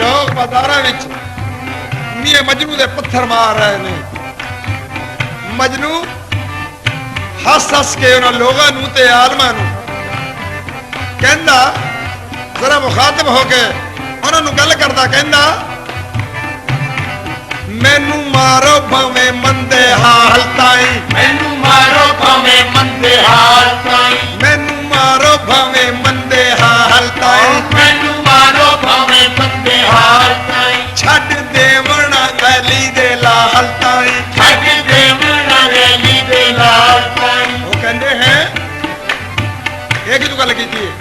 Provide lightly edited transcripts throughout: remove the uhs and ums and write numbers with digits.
लोग बाजारां विच मियां मजनू दे पत्थर मार रहे ने। मजनू हस हस के उन्हां लोगां नूं ते आलमां नूं कहंदा, जरा मुखातब हो के उन्हां नूं गल करदा, कहंदा मैनू मारो भावें मंदे हाल ताईं, मैनू मारो भावें मंदे हाल ताईं, मैनू मारो भावें मंदे हाल ताईं, मैनू मारो भावें मंदे हाल ताईं, छड्ड देवना गली दे लाल ताईं, छड्ड देवना गली दे लाल ताईं। वो कहंदे हैं एक ही तो गल कीती है।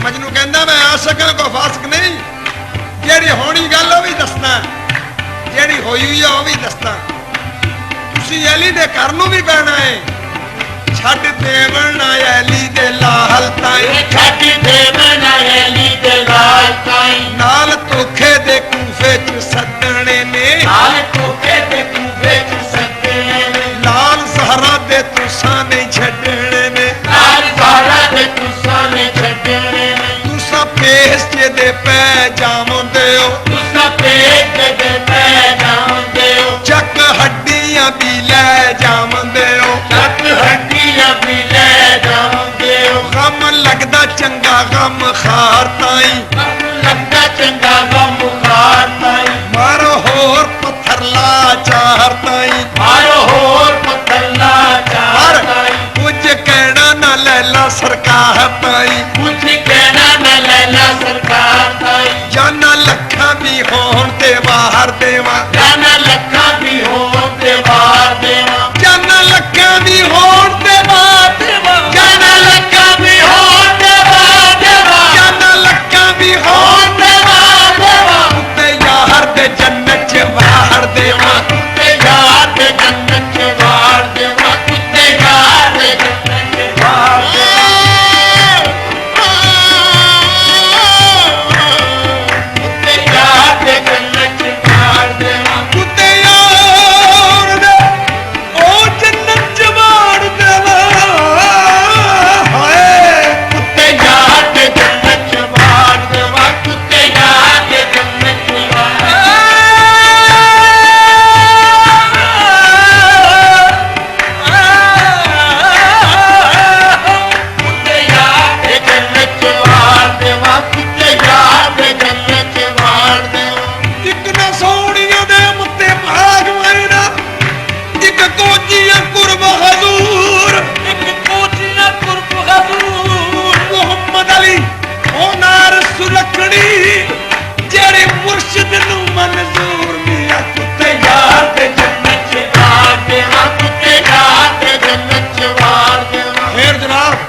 मजनू कहंदा मैं आशिक हां, कोई फासिक नहीं, जेड़ी होनी गल वो भी दसना, जेड़ी होई हुई है वो भी दसना। तुसी अली दे घर नूं भी पैना है, छड्ड देवना अली दे लाल ताईं, छड्ड देवना अली दे लाल ताईं, नाल धोखे दे कूफे च सदणे ने, नाल धोखे दे कूफे च सदणे ने, लाल सहरा दे तुसां नहीं छड्डणे ने, लाल सहरा दे तुसां नहीं छड्डणे ने, तुसां पेश दे पै जावंदे हो, तुसां पेश दे पै जावंदे हो, चक हड्डियां भी लै जावंदे हो, चक हड्डियां भी लै जावंदे हो, गम लगदा चंगा गम खार ताईं, लगदा चंगा गम खार ताईं, मारो होर पत्थर ला चार ताईं, मारो होर पत्थर ला चार ताईं, कुछ कहना ना लैला सरकार ताईं, कुछ कहना न लैला सरकार ताईं, जाना लखा भी होण ते बाहर देवा, जाना लखा भी होण ते बाहर देवा, जाना लखा भी होण ते बाहर देवा, जाना लखा भी होण ते बाहर देवा, जाना लखा भी होण ते बाहर देवा, ते यार दे जन्नत च बाहर देवा, कुत्ते यार दे जन्नत च बाहर देवा, कुत्ते यार दे जन्नत च बाहर देवा, कुत्ते यार दे जन्नत च बाहर देवा, कुत्ते यार दे ओ जन्नत च बाहर देवा, हाय कुत्ते यार दे जन्नत च बाहर देवा, कुत्ते यार दे जन्नत च बाहर कुत्ते यार दे जन्नत च बाहर देवा, कुत्ते यार दे जन्नत च बाहर देवा, एक ना सोनिया दे मुत्ते भाग मैना, एक कोजिया कुर्ब हजूर, एक कोठिया कुर्ब हजूर, मोहम्मद अली ओ नार सुलखड़ी, जेड़े मुर्शिद नू मंजूर मिया कुत्ते यार दे जन्नत च बाहर देवा, कुत्ते यार दे जन्नत च बाहर देवा। फिर जनाब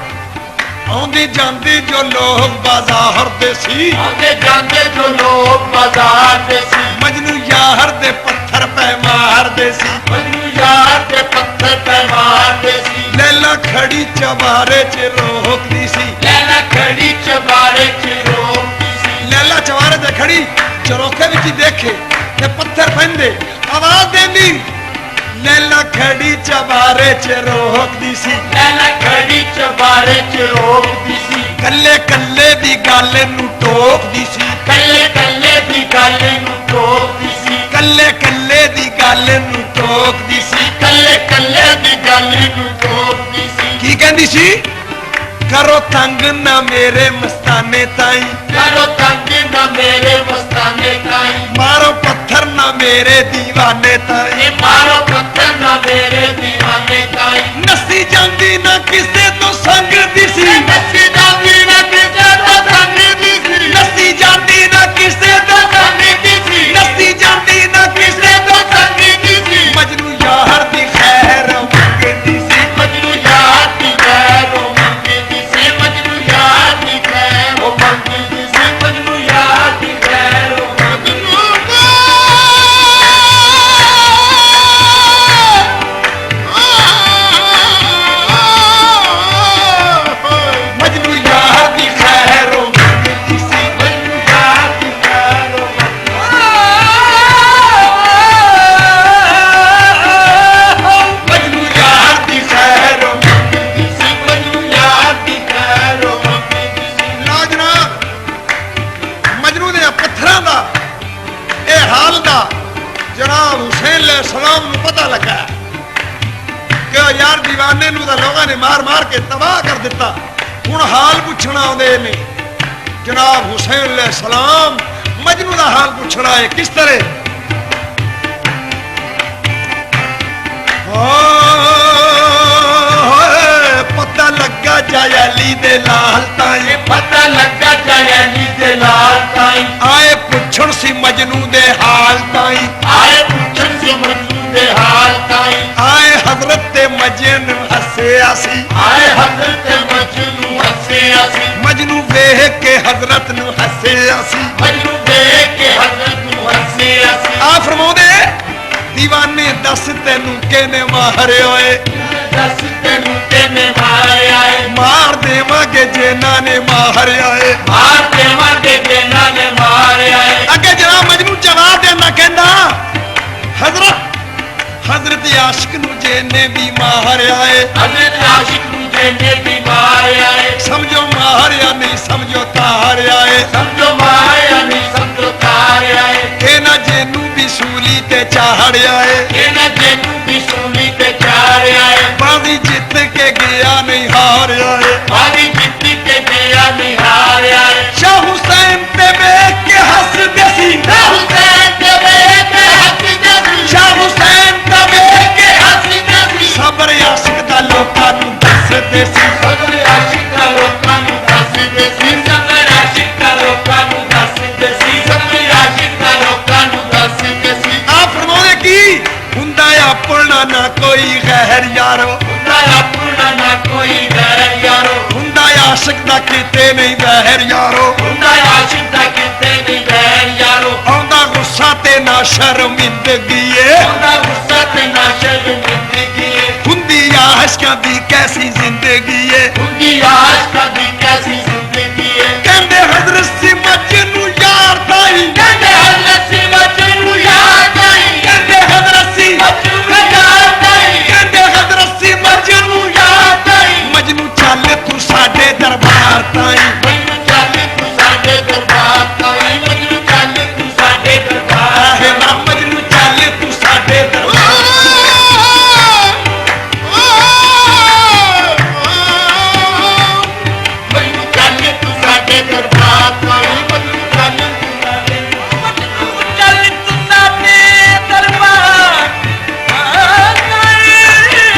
आउंदी जांदी जो लोग बाजार दे सी, आंदे जांदे जो लोग बाजार दे सी, मजनू यार दे पत्थर पे मार दे सी, मजनू यार दे पत्थर पे मार दे सी, लैला खड़ी चबारे च रोकदी सी, लैला खड़ी चबारे च रोकदी सी, लैला चबारे ते खड़ी चरोखे विच देखे ते पत्थर पैंदे आवाज देंदी, लैला खड़ी चबारे च रोकदी सी, लैला खड़ी चबारे च रोकदी सी, कल्ले कल्ले दी गल नू टोकदी सी, कल्ले कल्ले दी गल नू टोकदी सी, कल्ले कल्ले दी गल नू टोकदी सी, कल्ले कल्ले दी गल नू टोकदी सी, की कहंदी सी, करो तंग ना मेरे मस्ताने ताईं, करो तंग ना मेरे मस्ताने ताईं, मारो पत्थर ना मेरे दीवाने ताईं, मारो पत्थर ना मेरे दीवाने ताईं, नसी जांदी ना किसे तो संग दी सी, नसी जांदी ना किसे तो संग दी सी, नसी जांदी ना किसे तो संग दी सी, नसी जांदी ना किसे तो संग दी सी, मजनू यार दी खैर मंगदी सी, मजनू यार दी खैर मंगदी सी, मजनू यार दी खैर मंगदी सी, मजनू यार दी खैर मंगदी सी। अलैहिस्सलाम ਨੂੰ ਪਤਾ ਲੱਗਾ ਕਿ ਯਾਰ دیਵਾਨੇ ਨੂੰ ਤਾਂ ਲੋਕਾਂ ਨੇ ਮਾਰ ਕੇ ਤਬਾਹ ਕਰ ਦਿੱਤਾ। ਹੁਣ ਹਾਲ ਪੁੱਛਣਾ ਆਉਂਦੇ ਨੇ ਜਨਾਬ ਹੁਸੈਨ अलैहिस्सलाम ਮਜਨੂ ਦਾ ਹਾਲ ਪੁੱਛਣਾ ਹੈ ਕਿਸ ਤਰ੍ਹਾਂ। ਪਤਾ ਲੱਗਾ ਜਾਇਲੀ ਦੇ ਲਾਲ ਤਾਈ, ਪਤਾ ਲੱਗਾ ਜਾਇਲੀ ਦੇ ਲਾਲ ਤਾਈ, ਆਏ ਪੁੱਛਣ ਸੀ ਮਜਨੂ ਦੇ ਹਾਲ ਤਾਈ, ਆਏ ਪੁੱਛਣ ਸੀ ਮਜਨੂ ਦੇ ਹਾਲ ਤਾਈ, ਆਏ ਹਜ਼ਰਤ ਤੇ ਮਜਨੂ ਹੱਸਿਆ ਸੀ, ਆਏ ਹਜ਼ਰਤ ਮਜਨੂ ਹੱਸਿਆ ਸੀ, ਮਜਨੂ ਵੇਖ ਕੇ ਹਜ਼ਰਤ ਨੂੰ ਹੱਸਿਆ ਸੀ, ਮਜਨੂ ਵੇਖ ਕੇ ਹਜ਼ਰਤ ਨੂੰ ਹੱਸਿਆ ਸੀ। ਆ ਫਰਮਾਉਂਦੇ دیਵਾਨੇ ਦੱਸ ਤੈਨੂੰ ਕਿਹਨੇ ਮਾਰਿਆ ਓਏ, ਦੱਸ ਤੈਨੂੰ ਕਿਹਨੇ ਮਾਰਿਆ ਏ, ਮਾਰ ਦੇਵਾਂਗੇ ਜਿਨ੍ਹਾਂ ਨੇ ਮਾਰਿਆ ਏ, ਮਾਰ ਦੇਵਾਂਗੇ ਜਿਨ੍ਹਾਂ ਨੇ ਮਾਰਿਆ ਏ। ਅੱਗੇ ਜਨਾਬ ਮਜਨੂ ਜਵਾਬ ਦੇਣਾ ਕਹਿੰਦਾ ਹਜ਼ਰਤ ਆਸ਼ਿਕ ਨੂੰ ਜਿਹਨੇ ਵੀ ਮਾਰਿਆ ਏ, ਹਜ਼ਰਤ ਆਸ਼ਿਕ ਨੂੰ ਜਿਹਨੇ ਵੀ ਮਾਰਿਆ ਏ, ਸਮਝੋ ਮਾਰਿਆ ਨਹੀਂ ਸਮਝੋ ਤਾਰਿਆ ਏ, ਸਮਝੋ ਮਾਰਿਆ ਨਹੀਂ ਸਮਝੋ ਤਾਰਿਆ ਏ, ਇਹਨਾਂ ਜਿਹਨੂੰ ਵੀ ਸੂਲੀ ਤੇ ਚਾੜਿਆ ਏ, ਇਹਨਾਂ ਜਿਹਨੂੰ ਵੀ ਸੂਲੀ ਤੇ ਚਾੜਿਆ ਏ, ਬਾਜ਼ੀ ਜਿੱਤ ਕੇ ਗਿਆ ਨਹੀਂ ਹਾਰਿਆ ਏ, ਬਾਜ਼ੀ ਜਿੱਤ ਕੇ ਗਿਆ ਨਹੀਂ ਹਾਰਿਆ ਏ। ਸ਼ਾਹ ਹੁਸੈਨ ਤੇ ਵੇਖ ਕੇ ਹੱਸਦੇ ਸੀ, ਸ਼ਾਹ ਹੁਸੈਨ ਤੇ ਵੇਖ ਕੇ ਹੱਸਦੇ ਸੀ, ਸ਼ਾਹ ਹੁਸੈਨ ਤੇ ਵੇਖ ਕੇ ਹੱਸਦੇ ਸੀ, ਸਬਰ ਆਸ਼ਿਕ ਦਾ ਲੋਕਾਂ ਨੂੰ ਦੱਸਦੇ ਸੀ, ਸਬਰ ਆਸ਼ਿਕ ਦਾ ਲੋਕਾਂ ਨੂੰ ਦੱਸਦੇ ਸੀ, ਸਬਰ ਆਸ਼ਿਕ ਦਾ ਲੋਕਾਂ ਨੂੰ ਦੱਸਦੇ ਸੀ, ਸਬਰ ਆਸ਼ਿਕ ਦਾ ਲੋਕਾਂ ਨੂੰ ਦੱਸਦੇ ਸੀ। ਆ ਫਰਮਾਉਂਦੇ ਕੀ ਹੁੰਦਾ ਆਪਣਾ ਨਾ ਕੋਈ ਗੈਰ ਯਾਰੋ, ਹੁੰਦਾ ਆਪਣਾ ਨਾ ਕੋਈ ਗੈਰ ਯਾਰੋ, ਹੁੰਦਾ ਆਸ਼ਿਕ ਦਾ ਕਿਤੇ ਨਹੀਂ ਵਹਿਰ ਯਾਰੋ, ਹੁੰਦਾ ਆਸ਼ਿਕ ਦਾ ਕਿਤੇ ਨਹੀਂ ਗੈਰ ਯਾਰੋ, ਆਉਂਦਾ ਗੁੱਸਾ ਤੇ ਨਾ ਸ਼ਰਮਿੰਦਗੀ ਏ, ਆਉਂਦਾ ਗੁੱਸਾ ਤੇ ਨਾ ਸ਼ਰਮਿੰਦਗੀ ਏ, ਹੁੰਦੀ ਆਸ਼ਕਾਂ ਦੀ ਕੈਸੀ ਜ਼ਿੰਦਗੀ ਏ, ਹੁੰਦੀ ਆਸ਼ਕਾਂ ਦੀ ਕੈਸੀ ਜ਼ਿੰਦਗੀ ਏ। ਕਹਿੰਦੇ ਹਜ਼ਰਤ ਸੀ ਮਜਨੂ ਯਾਰ ਤਾਈ, ਕਹਿੰਦੇ ਹਜ਼ਰਤ ਸੀ ਮਜਨੂ ਯਾਰ ਤਾਈ, ਕਹਿੰਦੇ ਹਜ਼ਰਤ ਸੀ ਮਜਨੂ ਯਾਰ ਤਾਈ, ਕਹਿੰਦੇ ਹਜ਼ਰਤ ਸੀ ਮਜਨੂ ਯਾਰ ਤਾਈ, ਮਜਨੂ ਚੱਲ ਤੂੰ ਸਾਡੇ ਦਰਬਾਰ ਤਾਈ, ਮਜਨੂ ਚੱਲ ਤੂੰ ਸਾਡੇ ਦਰਬਾਰ ਤਾਈ, ਮਜਨੂ ਚੱਲ ਤੂੰ ਸਾਡੇ ਦਰਬਾਰ ਆਹੇ ਨਾ ਮਜਨੂ ਚੱਲ ਤੂੰ ਸਾਡੇ ਦਰਬਾਰ। ਮਜਨੂ ਚੱਲ ਤੂੰ ਸਾਡੇ ਦਰਬਾਰ ਤਾਈ, ਮਜਨੂ ਚੱਲ ਤੂੰ ਸਾਡੇ ਚੱਲ ਤੂੰ ਸਾਡੇ ਦਰਬਾਰ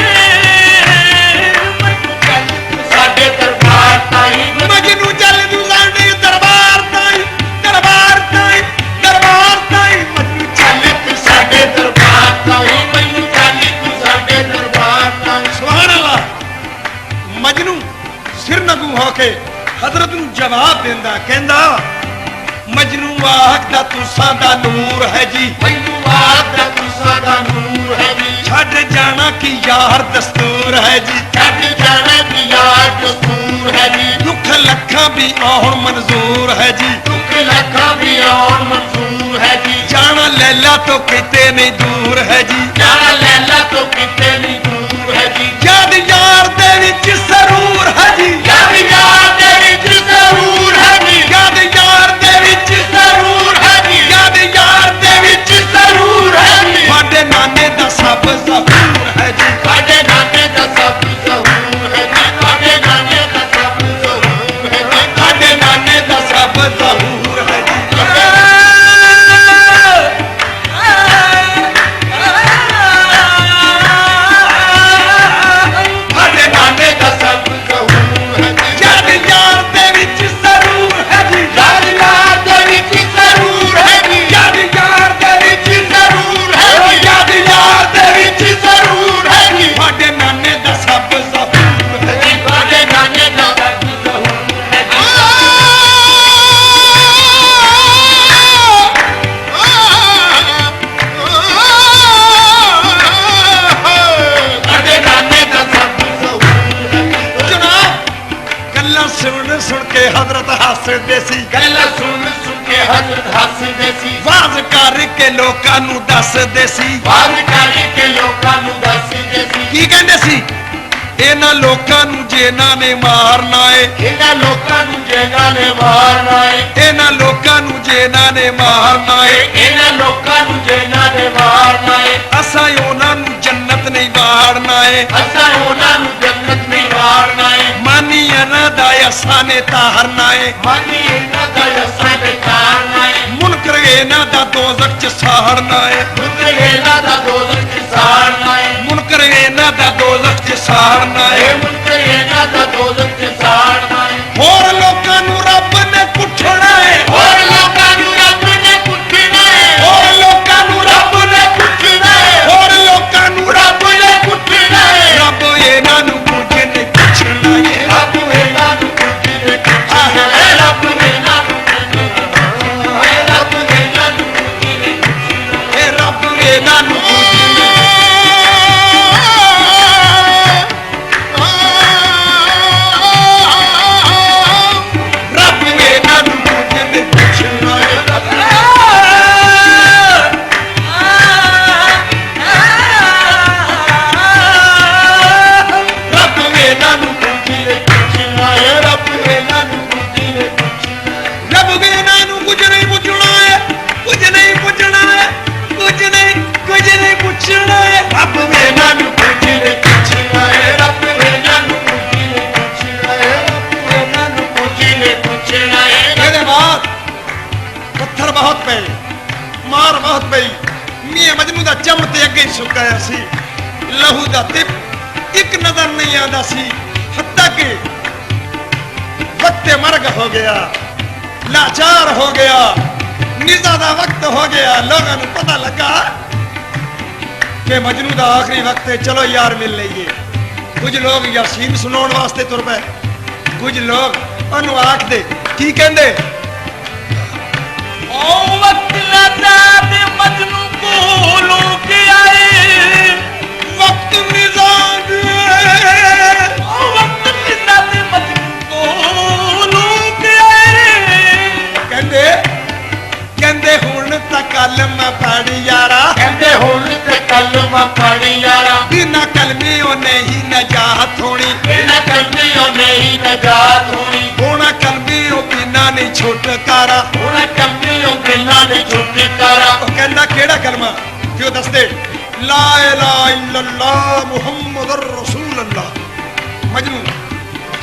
ਸਾਡੇ ਦਰਬਾਰ ਤਾਈ, ਮਜਨੂ ਚੱਲ ਤੂੰ ਸਾਡੇ ਦਰਬਾਰ ਤਾਈ, ਦਰਬਾਰ ਤਾਈ, ਦਰਬਾਰ ਤਾਈ, ਮਜਨੂ ਚੱਲ ਚੱਲ ਤੂੰ ਸਾਡੇ ਦਰਬਾਰ ਤਾਈ, ਮਜਨੂ ਚੱਲ ਤੂੰ ਸਾਡੇ ਦਰਬਾਰ ਤਾਈ। ਸੁਭਾਨ ਅੱਲਾਹ। ਮਜਨੂ ਸਿਰ ਨਗੂ ਹੋ ਕੇ ਹਜ਼ਰਤ ਨੂੰ ਜਵਾਬ ਦਿੰਦਾ ਕਹਿੰਦਾ ਮਜਨੂ ਆਖਦਾ ਤੂੰ ਸਾਡਾ ਨੂਰ ਹੈ ਜੀ, ਮੈਨੂੰ ਆਖਦਾ ਤੂੰ ਸਾਡਾ ਨੂਰ ਹੈ ਜੀ, ਛੱਡ ਜਾਣਾ ਕੀ ਯਾਰ ਦਸਤੂਰ ਹੈ ਜੀ, ਛੱਡ ਜਾਣਾ ਕੀ ਯਾਰ ਦਸਤੂਰ ਹੈ ਜੀ, ਦੁੱਖ ਲੱਖਾਂ ਵੀ ਆਉਣ ਮਨਜ਼ੂਰ ਹੈ ਜੀ, ਦੁੱਖ ਲੱਖਾਂ ਵੀ ਆਉਣ ਮਨਜ਼ੂਰ ਹੈ ਜੀ, ਜਾਣਾ ਲੈਲਾ ਤੋਂ ਕਿਤੇ ਨਹੀਂ ਦੂਰ ਹੈ ਜੀ, ਜਾਣਾ ਲੈਲਾ ਤੋਂ ਕਿਤੇ ਨਹੀਂ ਦੂਰ ਹੈ ਜੀ, ਯਾਦ ਯਾਰ ਦੇ ਵਿੱਚ ਸਰੂਰ ਹੈ ਜੀ, ਯਾਦ ਯਾਰ ਦੇ ਵਿੱਚ ਜ਼ਰੂਰ ਹੈ ਜੀ, ਯਾਦ ਯਾਰ ਦੇ ਵਿੱਚ ਜ਼ਰੂਰ ਹੈ ਜੀ, ਯਾਦ ਯਾਰ ਦੇ ਵਿੱਚ ਜ਼ਰੂਰ ਹੈ ਜੀ, ਤੁਹਾਡੇ ਨਾਨੇ ਦਾ ਸਭ ਜ਼ਹੂਰ ਹੈ ਜੀ, ਸਾਡੇ ਨਾਨੇ ਦਾ ਸਭ ਜ਼ਹੂਰ ਹੈ ਜੀ, ਸਾਡੇ ਨਾਨੇ ਦਾ ਸਭ ਜ਼ਹੂਰ ਹੈ ਜੀ, ਤੁਹਾਡੇ ਨਾਨੇ ਦਾ ਸਭ ਜ਼ਹੂਰ ਹੈ ਜੀ। ਸਾਡੇ ਨਾਨੇ ਦਾ ਸਭ ਜ਼ਹੂਰ ਹੈ ਜੀ, ਯਾਦ ਯਾਰ ਦੇ ਵਿੱਚ ਸਰੂਰ ਹੈ ਜੀ, ਯਾਦ ਯਾਰ ਦੇ ਵਿੱਚ ਜ਼ਰੂਰ ਹੈ ਜੀ, ਯਾਦ ਯਾਰ ਦੇ ਵਿੱਚ ਜ਼ਰੂਰ ਹੈ ਜੀ, ਯਾਦ ਯਾਰ ਦੇ ਵਿੱਚ ਜ਼ਰੂਰ ਹੈ ਜੀ, ਤੁਹਾਡੇ ਨਾਨੇ ਦਾ ਸਭ ਜ਼ਹੂਰ ਹੈ ਜੀ। ਸਾਡੇ ਨਾਨੇ ਦਾ ਸਭ ਜ਼ਹੂਰ ਹੈ ਜੀ, ਸਾਡੇ ਨਾਨੇ ਦਾ ਸਭ ਜ਼ਹੂਰ ਹੈ ਜੀ। ਜਨਾਬ ਗੱਲਾਂ ਸੁਣ ਕੇ ਹਜ਼ਰਤ ਹੱਸਦੇ ਸੀ, ਗੱਲਾਂ ਸੁਣ ਕੇ ਹਜ਼ਰਤ ਹੱਸਦੇ ਸੀ, ਵਾਜ਼ ਕਰਕੇ ਲੋਕਾਂ ਨੂੰ ਦੱਸਦੇ ਸੀ, ਬਾਤ ਕਰਕੇ ਲੋਕਾਂ ਨੂੰ ਦੱਸਦੇ ਸੀ, ਕੀ ਕਹਿੰਦੇ ਸੀ ਇਹਨਾਂ ਲੋਕਾਂ ਨੂੰ ਜਿਨ੍ਹਾਂ ਨੇ ਮਾਰਨਾ ਏ, ਇਹਨਾਂ ਲੋਕਾਂ ਨੂੰ ਜਿਨ੍ਹਾਂ ਨੇ ਮਾਰਨਾ ਏ, ਇਹਨਾਂ ਲੋਕਾਂ ਨੂੰ ਜਿਨ੍ਹਾਂ ਨੇ ਮਾਰਨਾ ਏ, ਇਹਨਾਂ ਲੋਕਾਂ ਨੂੰ ਜਿਨ੍ਹਾਂ ਨੇ ਮਾਰਨਾ ਏ, ਅਸਾਂ ਉਹਨਾਂ ਨੂੰ ਜੰਨਤ ਨਹੀਂ ਵਾੜਨਾ ਏ ਅਸਾਂ ਉਹਨਾਂ ਨੂੰ ਜੰਨਤ ਨਹੀਂ ਵਾੜਨਾ ਏ ਮਾਨੀ ਇਹਨਾਂ ਦਾ ਅਸਾਂ ਨੇ ਤਾਰਨਾ ਏ ਮਾਨੀ ਇਹਨਾਂ ਦਾ ਅਸਾਂ ਦੇ ਤਾਰਨਾ ਏ ਮੁਨਕਰ ਇਹਨਾਂ ਦਾ ਦੋਜ਼ਖ ਚ ਸਾੜਨਾ ਏ ਮੁੰਡੇ ਇਹਨਾਂ ਦਾ ਦੋਜ਼ਖ ਚ ਸਾੜਨਾ ਏ ਮੁਨਕਰ ਇਹਨਾਂ ਦਾ ਦੋਜ਼ਖ ਚ ਸਾੜਨਾ ਏ ਇਹ ਮੁੰਡੇ ਇਹਨਾਂ ਦਾ ਦੋਜ਼ਖ ਚ ਸਾੜਨਾ ਏ ਹੋਰ ਲੋਕਾਂ ਨੂੰ ਰੱਬ ਨੇ ਕੁੱਟਣਾ ਏ ਹੋਰ ਲੋਕਾਂ ਨੂੰ ਰੱਬ ਨੇ ਕੁੱਟਣਾ ਏ ਹੋਰ ਲੋਕਾਂ ਨੂੰ ਰੱਬ ਨੇ ਕੁੱਟਣਾ ਏ ਹੋਰ ਲੋਕਾਂ ਨੂੰ ਰੱਬ ਨੇ ਕੁੱਟਣਾ ਏ ਰੱਬ ਇਹਨਾਂ ਨੂੰ ਕੁਝ ਨਹੀਂ ਪੁੱਛਣਾ ਏ ਰੱਬ ਇਹਨਾਂ ਨੂੰ ਕੁੱਟਣਾ ਏ ਰੱਬ ਇਹਨਾਂ ਨੂੰ ਕੁੱਟਣਾ ਏ ਰੱਬ ਇਹਨਾਂ ਨੂੰ ਕੁੱਟਣਾ ਇਹ ਰੱਬ ਇਹਨਾਂ ਨੂੰ ਰੱਬ ਇਹਨਾਂ ਨੂੰ ਕੁਝ ਨਹੀਂ ਪੁੱਛਣਾ ਏ ਰੱਬ ਇਹਨਾਂ ਨੂੰ ਕੁੱਟਣਾ ਏ ਰੱਬ ਇਹਨਾਂ ਨੂੰ ਕੁੱਟਣਾ ਰੱਬ ਇਹਨਾਂ ਨੂੰ ਕੁਝ ਨਹੀਂ ਪੁੱਛਣਾ ਏ ਕੁਝ ਨਹੀਂ ਪੁੱਛਣਾ ਏ ਕੁਝ ਨਹੀਂ ਪੁੱਛਣਾ ਏ ਰੱਬ ਇਹਨਾਂ ਨੂੰ ਕੁਝ ਨਹੀਂ ਕੁੱਟਣਾ ਏ ਰੱਬ ਇਹਨਾਂ ਨੂੰ ਕੁੱਟਣਾ ਏ ਰੱਬ ਇਹਨਾਂ ਨੂੰ ਕੁੱਟਣਾ ਏ ਇਹਦੇ ਬਾਅਦ ਪੱਥਰ ਬਹੁਤ ਪਏ ਮਾਰ ਬਹੁਤ ਪਈ ਮੀਆਂ ਮਜਨੂ ਦਾ ਚੰਮ ਤੇ ਅੱਗੇ ਹੀ ਸੁੱਕਾਇਆ ਸੀ ਲਹੂ ਦਾ ਤਿਪ ਇੱਕ ਨਜ਼ਰ ਨਹੀਂ ਆਉਂਦਾ ਸੀ ਹੱਤਾ ਕਿ ਵਕਤ ਮਰਗ ਹੋ ਗਿਆ ਲਾਚਾਰ ਹੋ ਗਿਆ ਨਿਜ਼ਾ ਦਾ ਵਕਤ ਹੋ ਗਿਆ ਲੋਕਾਂ ਨੂੰ ਪਤਾ ਲੱਗਾ ਕਿ ਮਜਨੂ ਦਾ ਆਖਰੀ ਵਕਤ ਹੈ ਚਲੋ ਯਾਰ ਮਿਲ ਲਈਏ ਕੁਝ ਲੋਕ ਯਾਸੀਨ ਸੁਣਾਉਣ ਵਾਸਤੇ ਤੁਰ ਪਏ ਕੁਝ ਲੋਕ ਉਹਨੂੰ ਆਖਦੇ ਕੀ ਕਹਿੰਦੇ ਉਹ ਵਕਤ ਲਦਾ ਤੇ ਮਜਨੂ ਕੋਲੋਂ ਕੇ ਆਏ ਵਕਤ ਨਿਜ਼ਾਦ ਉਹ ਵਕਤ ਲਦਾ ਤੇ ਮਜਨੂ ਕੋਲੋਂ ਕੇ ਆਏ ਕਹਿੰਦੇ ਹੁਣ ਤਾਂ ਕਲਮ ਪੜ ਯਾਰਾ ਕਹਿੰਦੇ ਹੁਣ ਤੇ ਕਲਮਾ ਪੜੀ ਯਾਰਾ ਬਿਨਾ ਕਲਮੇ ਉਹ ਨਹੀਂ ਨਜਾਤ ਹੋਣੀ ਬਿਨਾਂ ਕਲਮਿਓ ਨਹੀਂ ਨਜਾਤ ਹੋਣੀ ਹੋਣਾ ਕਲਮੇ ਉਹ ਬਿਨਾ ਨਹੀਂ ਛੁਟਕਾਰਾ ਹੁਣ ਕਲਮਿਓ ਬਿਨਾਂ ਨਹੀਂ ਛੁਟਕਾਰਾ ਉਹ ਕਹਿੰਦਾ ਕਿਹੜਾ ਕਲਮਾ ਕਿਉਂ ਦੱਸਦੇ ਲਾ ਇਲਾਹਾ ਇਲੱਲਾਹ ਮੁਹੰਮਦੁਰ ਰਸੂਲullah ਮਜਨੂ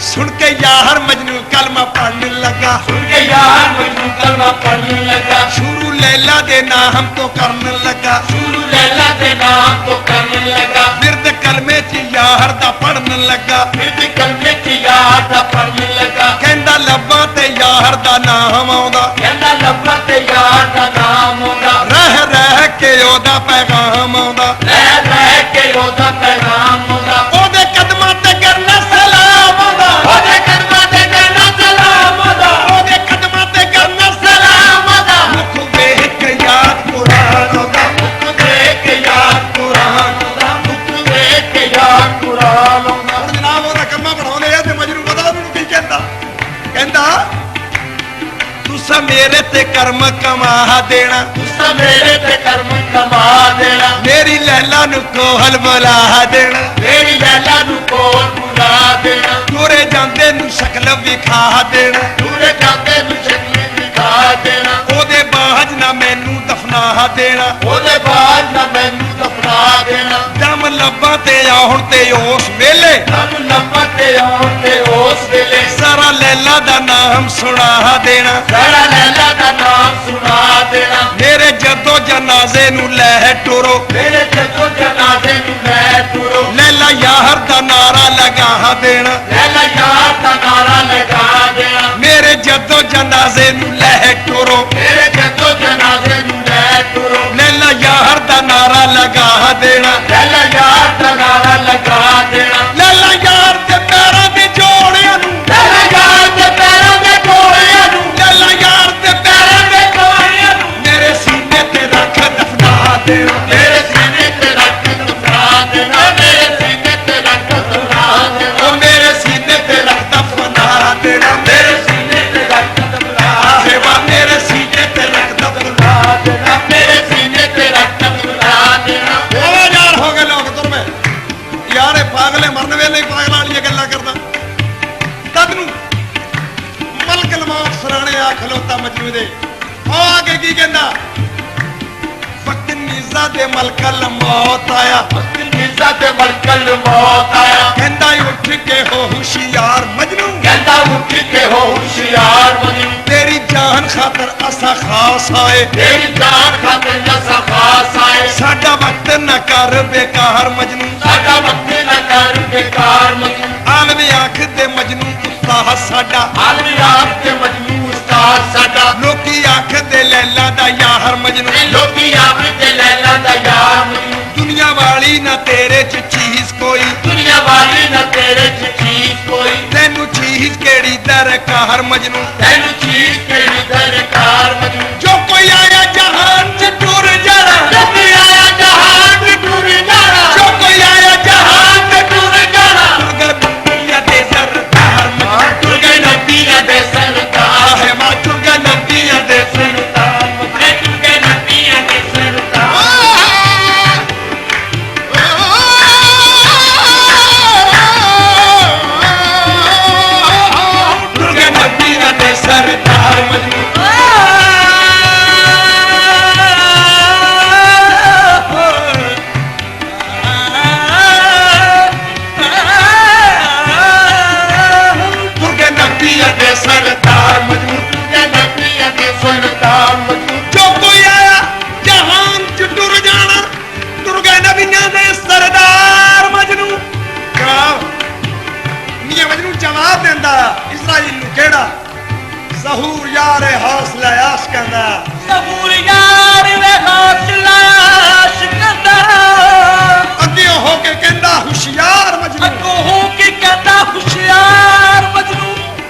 ਸੁਣ ਕੇ ਯਾਰ ਮਜਨੂ ਕਲਮਾ ਪੜਨ ਲੱਗਾ ਸੁਣ ਕੇ ਯਾਰ ਮੈਨੂੰ ਕਲਮਾ ਪੜਨ ਲੱਗਾ ਸ਼ੁਰੂ ਲੈਲਾ ਦੇ ਨਾਮ ਤੋਂ ਕਰਨ ਲੱਗਾ ਸ਼ੁਰੂ ਲੈਲਾ ਦੇ ਨਾਮ ਤੋਂ ਕਰਨ ਲੱਗਾ ਫਿਰਦ ਕਲਮੇ ਚ ਯਾਰ ਦਾ ਪੜਨ ਲੱਗਾ ਫਿਰ ਕਲਮੇ ਚ ਯਾਰ ਦਾ ਪੜਨ ਲੱਗਾ ਕਹਿੰਦਾ ਲੱਭਾਂ ਤੇ ਯਾਰ ਦਾ ਨਾਮ ਆਉਂਦਾ ਕਹਿੰਦਾ ਲੱਭਾ ਤੇ ਯਾਰ ਦਾ ਨਾਮ ਆਉਂਦਾ ਰਹਿ ਕੇ ਉਹਦਾ ਪੈਗਾਮ ਆਉਂਦਾ ਰਹਿ ਕੇ ਉਹਦਾ ਪੈਗਾਮ ਆਉਂਦਾ ਉਹਦੇ ਕਦਮਾਂ ਤੇ ਕਰਨਾ ਸਲਾਮ ਆਉਂਦਾ ਉਹਦੇ ਕਦਮਾਂ ਤੇ ਕਰਨਾ ਸਲਾਮ ਆਉਂਦਾ ਉਹਦੇ ਕਦਮਾਂ ਤੇ ਕਰਨਾ ਸਲਾਮ ਆਉਂਦਾ ਮੁਖ ਵੇਖ ਕੇ ਯਾਦ ਕੁਰਾਨ ਆਉਂਦਾ ਮੁੱਖ ਦੇਖ ਕੇ ਯਾਦ ਕੁਰਾਨ ਆਉਂਦਾ ਮੁੱਖ ਦੇਖ ਕੇ ਯਾਦ ਕੁਰਾਨ ਆਉਂਦਾ ਹੁਣ ਜਨਾਬ ਉਹਦਾ ਕੰਮਾਂ ਬਣਾਉਂਦੇ ਆ ਤੇ ਮਜਨੂ ਪਤਾ ਉਹਨੂੰ ਕੀ ਕਹਿੰਦਾ ਤੁਸਾਂ ਮੇਰੇ ਤੇ ਕਰਮ ਕਮਾ ਦੇਣਾ ਤੁਸਾਂ ਮੇਰੇ ਤੇ ਕਰਮ ਕਮਾ ਦੇਣਾ ਮੇਰੀ ਲੈਲਾ ਨੂੰ ਕੋਹਲ ਬੁਲਾ ਦੇਣਾ ਮੇਰੀ ਲੈਲਾ ਨੂੰ ਕੋਲ ਬੁਲਾ ਦੇਣਾ ਤੁਰੇ ਜਾਂਦੇ ਨੂੰ ਸ਼ਕਲ ਵਿਖਾ ਦੇਣਾ ਦੂਰੇ ਜਾਂਦੇ ਨੂੰ ਸ਼ਕਲ ਦਿਖਾ ਦੇਣਾ ਉਹਦੇ ਬਾਝ ਨਾ ਮੈਨੂੰ ਦਫਨਾ ਦੇਣਾ ਉਹਦੇ ਬਾਅਦ ਨਾ ਮੈਨੂੰ ਦਫਨਾ ਦੇਣਾ ਦਮ ਲੱਭਾਂ ਤੇ ਆਉਣ ਤੇ ਉਸ ਵੇਲੇ ਸਾਨੂੰ ਲੱਭਾ ਤੇ ਆਉਣ ਤੇ ਉਸ ਵੇਲੇ ਸਾਰਾ ਲੈਲਾ ਦਾ ਨਾਮ ਸੁਣਾ ਦੇਣਾ ਸਾਰਾ ਲੈਲਾ ਦਾ ਨਾਮ ਸੁਣਾ ਦੇਣਾ ਮੇਰੇ ਜਦੋਂ ਜਨਾਜ਼ੇ ਨੂੰ ਲੈ ਟੁਰੋ ਮੇਰੇ ਜਦੋਂ ਜਨਾਜ਼ੇ ਨੂੰ ਲੈ ਤੁਰੋ ਲੈਲਾ ਯਾਰ ਦਾ ਨਾਰਾ ਲਗਾ ਦੇਣਾ ਲੈਲਾ ਯਾਰ ਦਾ ਨਾਰਾ ਲਗਾ ਦੇਣਾ ਮੇਰੇ ਜਦੋਂ ਜਨਾਜ਼ੇ ਨੂੰ ਲੈ ਟੁਰੋ ਮੇਰੇ ਜਦੋਂ ਜਨਾਜ਼ੇ ਨੂੰ ਲੈ ਤੁਰੋ ਲੈਲਾ ਯਾਰ ਦਾ ਨਾਰਾ ਲਗਾ ਦੇਣਾ ਲੈਲਾ ਯਾਰ ਦਾ ਨਾਰਾ ਲਗਾ ਦੇਣਾ ਲੈਲਾ ਯਾਰ ਦੇ ਪੈਰਾਂ ਦੇ ਜੋੜਿਆਂ ਨੂੰ ਲੈਲਾ ਯਾਰ ਦੇ ਪੈਰਾਂ ਦੇ ਗੋਲਿਆਂ ਨੂੰ ਲੈਲਾ ਯਾਰ ਦੇ ਪੈਰਾਂ ਦੇ ਗੋਲਿਆਂ ਨੂੰ ਮੇਰੇ ਸੀਨੇ ਤੇ ਰੱਖ ਦਫਨਾ ਦੇਣਾ ਮੇਰੇ ਸੀਨੇ ਤੇ ਰੱਖ ਦਫਨਾ ਦੇਣਾ ਮੇਰੇ ਸੀਨੇ ਤੇ ਰੱਖ ਦਫਨਾ ਦੇਣਾ ਉਹ ਮੇਰੇ ਸੀਨੇ ਤੇ ਰੱਖ ਦਫਨਾ ਦੇਣਾ ਮੇਰੇ ਸੀਨੇ ਤੇ ਰੱਖ ਦਫਨਾ ਸੇਵਾ ਮੇਰੇ ਸੀਨੇ ਤੇ ਰੱਖ ਦਫਨਾ ਦੇਣਾ ਮੇਰੇ ਸੀਨੇ ਤੇ ਰੱਖ ਦਫਨਾ ਦੇਣਾ ਉਹ ਯਾਰ ਹੋ ਗਏ ਲੋਕ ਤੁਰ ਮੈਂ ਯਾਰ ਇਹ ਪਾਗਲੇ ਮਰਨ ਵੇਲੇ ਹੀ ਪਾਗਲਾਂ ਵਾਲੀਆਂ ਗੱਲਾਂ ਕਰਦਾ ਤਦ ਨੂੰ ਮਲਕ ਲਮਾਤ ਸਰਾਣੇ ਆ ਖਲੋਤਾ ਮਜਨੂ ਦੇ ਆ ਕੇ ਕੀ ਕਹਿੰਦਾ ਵਕਤ ਮਿਰਜ਼ਾ ਦੇ ਮਲਕਲ ਮੌਤ ਆਇਆ ਮਿਰਜ਼ਾ ਤੇ ਮਲਕਲ ਮੌਤ ਆਇਆ ਕਹਿੰਦਾ ਉੱਠ ਕੇ ਹੋ ਹੁਸ਼ਿਆਰ ਮਜਨੂ ਕਹਿੰਦਾ ਉੱਠ ਕੇ ਹੋ ਹੁਸ਼ਿਆਰ ਮਜਨੂ ਤੇਰੀ ਜਾਨ ਖਾਤਰ ਅਸਾਂ ਖਾਸ ਆਏ ਤੇਰੀ ਜਾਨ ਖਾਤਰ ਜਸਾ ਖਾਸ ਆਏ ਸਾਡਾ ਵਕਤ ਨਾ ਕਰ ਬੇਕਾਰ ਮਜਨੂ ਸਾਡਾ ਵਕਤ ਨਾ ਕਰ ਬੇਕਾਰ ਮਜਨੂ ਆਲਮ ਆਖ ਦੇ ਮਜਨੂ ਉਸਤਾਦ ਸਾਡਾ ਆਲਮੀ ਆਪ ਤੇ ਮਜਨੂ ਉਸਤਾਦ ਸਾਡਾ ਲੋਕੀ ਆਖ ਦੇ ਲੈਲਾ ਦਾ ਯਾਰ ਮਜਨੂ ਲੋਕੀ ਆਪ ਤੇ ਲੈਲਾ ਦਾ ਯਾਰ ਮਜਨੂ ਦੁਨੀਆ ਵਾਲੀ ਨਾ ਤੇਰੇ ਚ ਚੀਜ਼ ਕੋਈ ਦੁਨੀਆ ਵਾਲੀ ਨਾ ਤੇਰੇ ਚ ਚੀਜ਼ ਕੋਈ ਤੈਨੂੰ ਚੀਜ਼ ਕਿਹੜੀ ਦਰਕਾਰ ਮਜਨੂ ਤੈਨੂੰ ਚੀਜ਼ ਕਿਹੜੀ ਦਰਕਾਰ ਮਜਨੂ ਜੋ ਕੋਈ ਆਇਆ ਜਹਾਨ ਚ ਟੁਰ ਜਾਣਾ ਜਦ ਆਇਆ ਜਹਾਨ ਤੇ ਟੁਰ ਜਾਣਾ ਜੋ ਕੋਈ ਆਇਆ ਜਹਾਨ ਤੇ ਟੁਰ ਜਾਣਾ ਅਗਰ ਦੁਨੀਆ ਦੇ ਸਰਦਾਰ ਮਜਨੂ ਟੁਰ ਗਏ ਨਬੀਆਂ ਦੇ ਸਰਦਾਰ ਆਹੇ ਮਾ ਚੁਗਾ ਨਬੀਆਂ ਦੇ ਸਰਦਾਰ ਮੇ ਟੁਰ ਗਏ ਨਬੀਆਂ ਦੇ ਸਰਦਾਰ ਦੁਰਗਾ ਨਬੀਆਂ ਦੇ ਸਰਦਾਰ ਮਜਨੂ ਦੁਰਗਾ ਨਬੀਆਂ ਦੇ ਸਰਦਾਰ ਮਜਨੂ ਟੁਰ ਗਏ ਨਬੀਆਂ ਦੇ ਸਰਦਾਰ ਮਜਨੂ ਜੋ ਕੋਈ ਆਇਆ ਜਹਾਨ ਚ ਟੁਰ ਜਾਣਾ ਦੁਰਗਾ ਨਬੀਆਂ ਦੇ ਸਰਦਾਰ ਮਜਨੂ ਮੀਆਂ ਮਜਨੂ ਜਵਾਬ ਦਿੰਦਾ ਇਸਰਾਈਲ ਨੂੰ ਕਿਹੜਾ ਜ਼ਹੂਰ ਯਾਰ ਹੌਸਲਾ ਆਸ਼ ਕਹਿੰਦਾ ਜ਼ਬੂਰ ਯਾਰ ਵੇ ਹੌਸਲਾ ਸ਼ਿਕੰਦਾ ਅੱਗੇ ਹੋ ਕੇ ਕਹਿੰਦਾ ਹੁਸ਼ਿਆਰ ਮਜਨੂ ਅੱਗੋਂ ਹੋ ਕੇ ਕਹਿੰਦਾ ਹੁਸ਼ਿਆਰ ਮਜਨੂ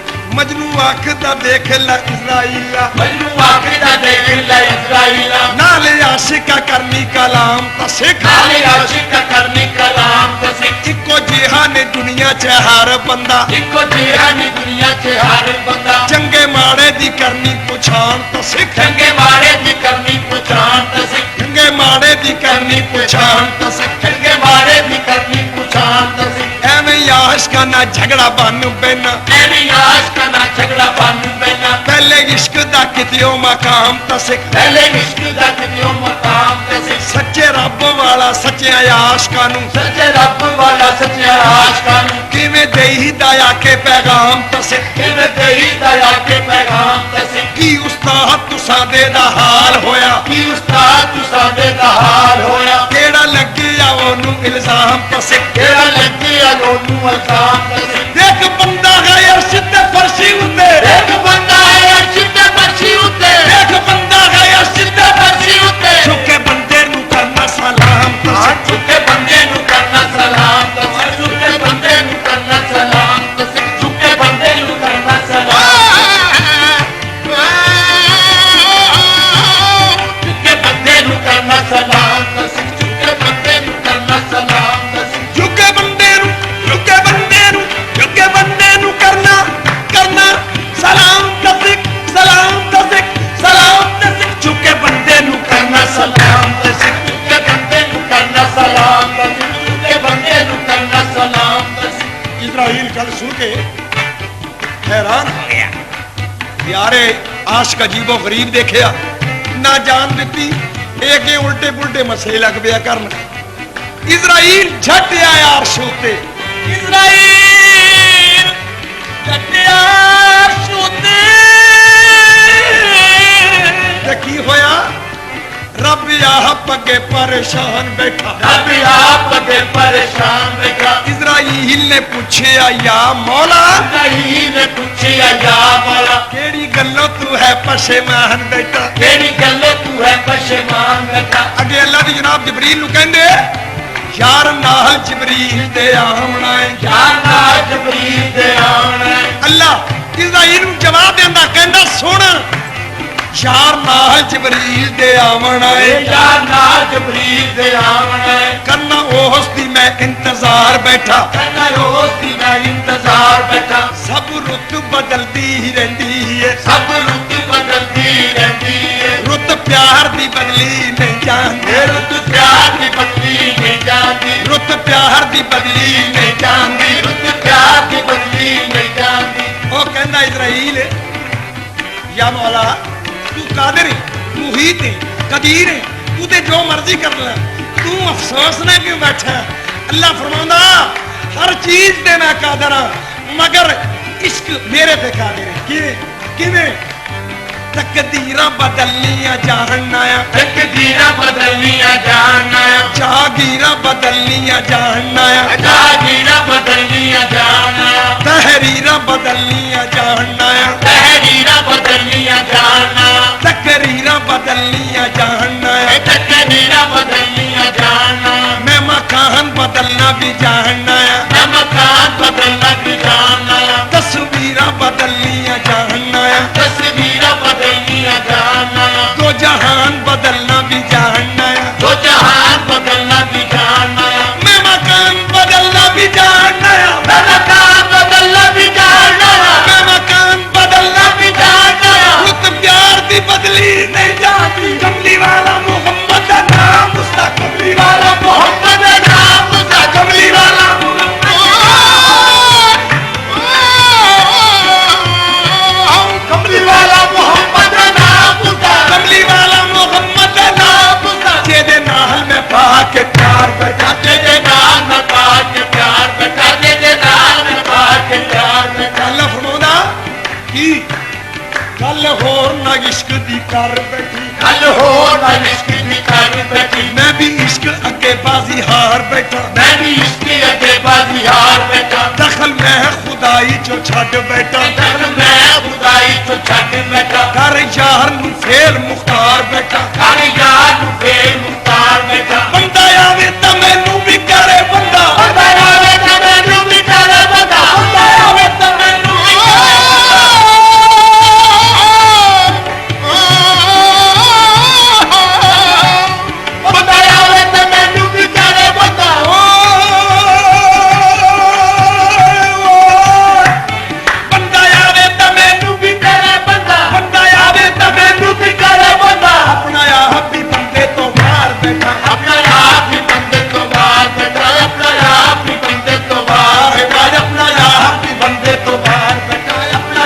ਮਜਨੂ ਆਖਦਾ ਦੇਖ ਲੈ ਇਸਰਾਈਲਾ ਮਜਨੂ ਆਖਦਾ ਦੇਖ ਲੈ ਇਸਰਾਈਲਾ ਨਾਲੇ ਆਸ਼ਿਕਾ ਕਰਨੀ ਕਲਾਮ ਤਾਂ ਸਿੱਖ ਨਾਲੇ ਆਸ਼ਿਕ ਕਰਨੀ ਕਲਾਮ ਤੇ ਸਿੱਖ ਇੱਕੋ ਜਿਹਾ ਨੇ ਦੁਨੀਆ 'ਚ ਹਰ ਬੰਦਾ ਇੱਕੋ ਜਿਹਾ ਨੀ ਦੁਨੀਆ 'ਚ ਹਰ ਬੰਦਾ ਚੰਗੇ ਮਾੜੇ ਦੀ ਕਰਨੀ ਪਛਾਣ ਤਾਂ ਸਿੱਖ ਚੰਗੇ ਮਾੜੇ ਦੀ ਕਰਨੀ ਪਛਾਣ ਤੇ ਸਿੱਖ ਚੰਗੇ ਮਾੜੇ ਦੀ ਕਰਨੀ ਪਛਾਣ ਤਾਂ ਸਿੱਖ ਚੰਗੇ ਮਾੜੇ ਦੀ ਕਰਨੀ ਪਛਾਣ ਤੇ ਸਿੱਖ ਐਵੇਂ ਹੀ ਆਸ਼ਕਾਂ ਨਾਲ ਝਗੜਾ ਬਣ ਪੈਣਾ ਐਵੇਂ ਆਸ਼ਕ ਨਾ ਝਗੜਾ ਬਣ ਪੈਣਾ ਪਹਿਲੇ ਇਸ਼ਕ ਦਾ ਕਿਤਿਓ ਮਕਾਮ ਤਾਂ ਸਿੱਖ ਪਹਿਲੇ ਇਸ਼ਕ ਦਾ ਕਿਉਂ ਮਕਾਮ ਤੇ ਸਿੱਖ ਸੱਚੇ ਰੱਬ ਵਾਲਾ ਸੱਚਿਆਂ ਆਸ਼ਕਾਂ ਨੂੰ ਸੱਚੇ ਰੱਬ ਵਾਲਾ ਸੱਚੇ ਆਸ਼ਕਾਂ ਨੂੰ ਕਿਵੇਂ ਦੇਈਦਾ ਆ ਕੇ ਪੈਗਾਮ ਤਾਂ ਸਿੱਖ ਕਿਵੇਂ ਦੇਈ ਦਾ ਆ ਕੇ ਪੈਗਾਮ ਤੇ ਸਿੱਖ ਕੀ ਉਸਤਾਦ ਤੁਸਾਂ ਦੇ ਦਾ ਹਾਲ ਹੋਇਆ ਕੀ ਉਸਤਾਦ ਤੂੰ ਸਾਡੇ ਦਾ ਹਾਲ ਹੋਇਆ ਕਿਹੜਾ ਲੱਗਿਆ ਉਹਨੂੰ ਇਲਜ਼ਾਮ ਤਾਂ ਸਿੱਖ ਕਿਹੜਾ ਲੱਗਿਆ ਉਹਨੂੰ ਅਲਜ਼ਾਮ ਤੇ ਸਿੱਖ ਦੇਖ ਬੰਦਾ ਹੈ ਅਰਸ਼ ਤੇ ਫਰਸ਼ੀ ਉੱਤੇ ਇੱਕ ਬੰਦਾ ਹੈ ਅਰਸ਼ ਤੇ ਫਰਸ਼ੀ ਉੱਤੇ ਦੇਖ ਬੰਦਾ ਹੈ ਅਰਸ਼ ਤੇ ਫਰਸ਼ੀ ਉੱਤੇ ਝੁਕੇ ਬੰਦੇ ਨੂੰ ਕਰਨਾ ਸਲਾਮ ਤਾਂ ਸਿੱਖ ਝੁਕੇ ਬੰਦੇ ਨੂੰ ਕਰਨਾ ਸਲਾਮ ਤੇ ਸਿੱਖ ਝੁਕੇ ਬੰਦੇ ਨੂੰ ਕਰਨਾ ਸਲਾਮ ਤੇ ਸਿੱਖ ਝੁਕੇ ਬੰਦੇ ਨੂੰ ਕਰਨਾ ਸਲਾਮ ਝੁਕੇ ਬੰਦੇ ਨੂੰ ਕਰਨਾ ਸਲਾਮ ਤੇ ਸਿੱਖ ਝੁਕੇ ਬੰਦੇ ਨੂੰ ਕਰਨਾ ਸਲਾਮ ਤੇ ਸਿੱਖ ਝੁਕੇ ਬੰਦੇ ਨੂੰ ਝੁਕੇ ਬੰਦੇ ਨੂੰ ਝੁਕੇ ਬੰਦੇ ਨੂੰ ਕਰਨਾ ਸਲਾਮ ਤਾਂ ਸਿੱਖ ਸਲਾਮ ਤਾਂ ਸਿੱਖ ਸਲਾਮ ਤਾਂ ਸਿੱਖ ਝੁਕੇ ਬੰਦੇ ਨੂੰ ਕਰਨਾ ਸਲਾਮ ਤਾਂ ਸਿੱਖ ਝੁਕੇ ਬੰਦੇ ਨੂੰ ਕਰਨਾ ਸਲਾਮ ਤੇ ਸਿੱਖ ਝੁਕੇ ਬੰਦੇ ਨੂੰ ਕਰਨਾ ਸਲਾਮ ਤੇ ਸਿੱਖ ਇਸਰਾਈਲ ਗੱਲ ਸੁਣ ਕੇ हैरान हो गया यारे आशिक अजीबो गरीब देखिया ना जान दिती एक उल्टे पुल्टे मसले लग पिया करन इजराइल झट आया अर्श उत्ते इज़राइल जटिया सुते ते की होया रब आह पगे परेशान बैठा रब आप अगे परेशान बैठा इजराइल ने पूछया या मौला नहीं ने पूछिया या मौला केड़ी गल्लों तू है पशेमान बैठा केड़ी गल्लो तू है पशेमान बैठा अगे अल्लाह दी जनाब जिब्रील नु कहंदे यार नाल जिब्रील दे आउणा है जाना जबरील दे आना अल्लाह इजराइल नु जवाब देंदा कहंदा सुन यार नाल जिब्रील दे आउणा है जाना जबरील दे आना करना ओस दी मैं इंतजार बैठा करना रोज दी मैं इंतजार बैठा सब रुत बदलदी ही रहंदी है सब रुत बदलती रहती है रुत प्यार दी बदली नहीं जानदी रुत प्यार की बदली नहीं जाती रुत प्यार दी बदली नहीं जानदी रुत प्यार की बदली नहीं जाती ओ कहंदा इजराइल या मौला तू कादिर है मुहीत है कदीर है ਤੂੰ ਤੇ ਜੋ ਮਰਜ਼ੀ ਕਰ ਲੈ, ਤੂੰ ਅਫਸੋਸ ਨਾ ਕਿਉਂ ਬੈਠਾ? ਅੱਲਾ ਫਰਮਾਉਂਦਾ ਹਰ ਚੀਜ਼ ਤੇ ਮੈਂ ਕਾਦਰ ਹਾਂ, ਮਗਰ ਇਸ਼ਕ ਮੇਰੇ ਤੇ ਕਾਦਰ ਹੈ। ਕਿਵੇਂ ਕਿਵੇਂ? ਤਕਦੀਰਾਂ ਬਦਲਨੀਆਂ ਜਾਣਨਾ ਆ, ਤਕਦੀਰਾਂ ਬਦਲਨੀਆਂ ਜਾਣਨਾ ਆ, ਜਾਗੀਰਾਂ ਬਦਲਨੀਆਂ ਜਾਣਨਾ ਆ, ਜਾਗੀਰਾਂ ਬਦਲਨੀਆਂ ਜਾਣਨਾ ਆ, ਤਹਿਰੀਰਾਂ ਬਦਲਨੀਆਂ ਜਾਣਨਾ ਆ, ਤਹਿਰੀਰਾਂ ਬਦਲਨੀਆਂ ਜਾਣਨਾ ਆ, ਤਕਰੀਰਾਂ ਬਦਲਨੀਆਂ ਜਾਣਨਾ ਆ, ਤਕਦੀਰਾਂ ਬਦਲਨੀਆਂ ਜਾਣਨਾ ਆ, ਮੈਂ ਮਕਾਨ ਬਦਲਣਾ ਵੀ ਜਾਣਨਾ ਆ, ਮੈਂ ਮਕਾਨ ਬਦਲਣਾ ਵੀ ਜਾਣਨਾ ਆ, ਤਸਵੀਰਾਂ ਬਦਲਨੀਆਂ ਜਾਣਨਾ ਆ, ਤਸਵੀਰਾਂ ਬਦਲਨੀਆਂ ਜਾਣਨਾ ਆ, ਦੋ ਜਹਾਨ ਬਦਲਣਾ ਵੀ ਜਾਣਨਾ ਆ, ਦੋ ਜਹਾਨ ਬਦਲਣਾ ਵੀ ਜਾਣਨਾ ਆ, ਮੈਂ ਮਕਾਨ ਬਦਲਣਾ ਵੀ ਜਾਣਨਾ ਆ, ਮੈਂ ਮਕਾਨ ਬਦਲਣਾ ਵੀ ਜਾਣਨਾ ਆ, ਮੈਂ ਮਕਾਨ ਬਦਲਣਾ ਵੀ ਜਾਣਨਾ ਆ, ਰੁੱਤ ਪਿਆਰ ਦੀ ਬਦਲੀ ਨਹੀਂ ਜਾਂਦੀ, ਕਮਲੀ ਵਾਲਾ ਮੁਹੰਮਦ ਦਾ ਨਾਮ ਉਸਦਾ, ਕਮਲੀ ਵਾਲਾ ਮੁਹੰਮਦ ਦਾ ਨਾਮ ਉਸਦਾ, ਕਮਲੀ ਵਾਲਾ ਕਮਲੀ ਵਾਲਾ ਮੁਹੰਮਦ ਦਾ ਨਾਮ ਉਸਦਾ, ਕਮਲੀ ਵਾਲਾ ਮੁਹੰਮਦ ਦਾ ਨਾਮ ਉਸਦਾ, ਜਿਹਦੇ ਨਾਲ ਮੈਂ ਪਾ ਕੇ ਪਿਆਰ ਬੈਠਾ, ਜਿਹਦੇ ਨਾਲ ਮੈਂ ਪਾ ਕੇ ਪਿਆਰ ਬੈਠਾ, ਜਿਹਦੇ ਨਾਲ ਮੈਂ ਪਾ ਕੇ ਪਿਆਰ ਬੈਠਾ। ਅੱਲਾ ਫਰਮਾਉਂਦਾ ਕੀ ਗੱਲ ਹੋਰ ਨਾ ਇਸ਼ਕ ਦੀ ਕਰ ਬੈਠੀ, ਗੱਲ ਹੋਰ ਨਾ ਇਸ਼ਕ ਦੀ ਕਰ ਬੈਠੀ, ਮੈਂ ਵੀ ਇਸ਼ਕ ਅੱਗੇ ਬਾਜ਼ੀ ਹਾਰ ਬੈਠਾ, ਮੈਂ ਵੀ ਇਸ਼ਕ ਅੱਗੇ ਬਾਜ਼ੀ ਹਾਰ ਬੈਠਾ, ਦਖਲ ਮੈਂ ਖੁਦਾਈ ਚੋਂ ਛੱਡ ਬੈਠਾ, ਦਖਲ ਮੈਂ ਖੁਦਾਈ ਤੋਂ ਛੱਡ ਬੈਠਾ, ਕਰ ਯਾਰ ਨੂੰ ਫੇਲ ਮੁਖਤਾਰ ਬੈਠਾ, ਕਰ ਯਾਰ ਨੂੰ ਫੇਰ ਮੁਖਤਾਰ ਬੈਠਾ, ਬੰਦਾ ਆਵੇ ਤਾਂ ਮੈਨੂੰ ਵੀ ਕਰੇ ਬੰਦਾ, ਬੰਦਾ ਆਵੇ ਤਾਂ ਮੈਨੂੰ ਵੀ ਕਰੇ ਬੰਦਾ, ਬੰਦਾ ਆਵੇ ਤਾਂ ਮੈਨੂੰ ਵੀ ਕਰੇ ਬੰਦਾ, ਬੰਦਾ ਆਵੇ ਤਾਂ ਮੈਨੂੰ ਵੀ ਕਰੇ ਬੰਦਾ, ਬੰਦਾ ਆਵੇ ਤਾਂ ਮੈਨੂੰ ਵੀ ਕਰੇ ਬੰਦਾ, ਬੰਦਾ ਆਵੇ ਤਾਂ ਮੈਨੂੰ ਵੀ ਕਰੇ ਬੰਦਾ, ਆਪਣਾ ਆਪ ਵੀ ਬੰਦੇ ਤੋਂ ਬਾਹਰ ਬੈਠਾ, ਆਪਣਾ ਆਪ ਹੀ ਬੰਦੇ ਤੋਂ ਬਾਹਰ ਬੈਠਾ, ਆਪਣਾ ਆਪ ਹੀ ਬੰਦੇ ਤੋਂ ਬਾਹਰ ਬੈਠਾ, ਆਪਣਾ ਆਪ ਵੀ ਬੰਦੇ ਤੋਂ ਬਾਹਰ ਬੈਠਾ, ਆਪਣਾ